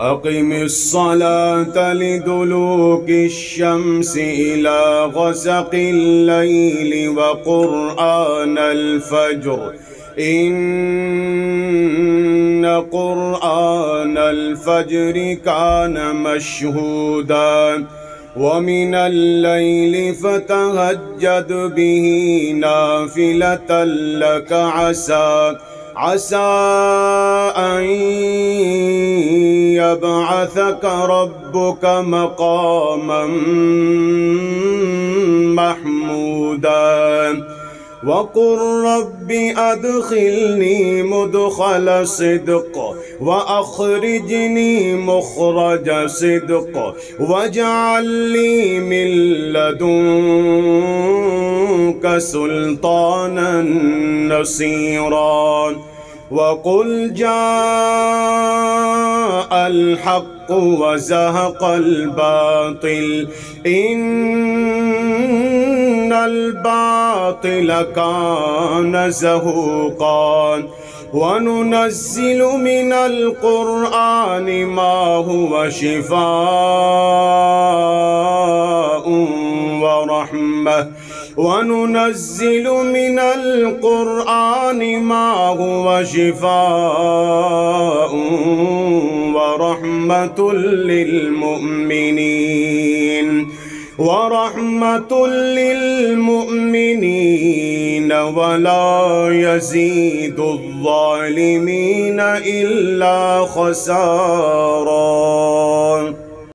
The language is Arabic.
أقم الصلاة لدلوك الشمس إلى غسق الليل وقرآن الفجر إن قرآن الفجر كان مشهودا ومن الليل فتهجد به نافلة لك عسى أن يبعثك ربك مقاما محمودا وقل رب أدخلني مدخل صدق وأخرجني مخرج صدق واجعل لي من لدنك سلطانا نصيرا وقل جاء الحق وزهق الباطل إن الباطل كان زهوقا وننزل من القرآن ما هو شفاء ورحمة وننزل من القرآن ما هو شفاء ورحمة للمؤمنين ولا يزيد الظالمين إلا خسارا.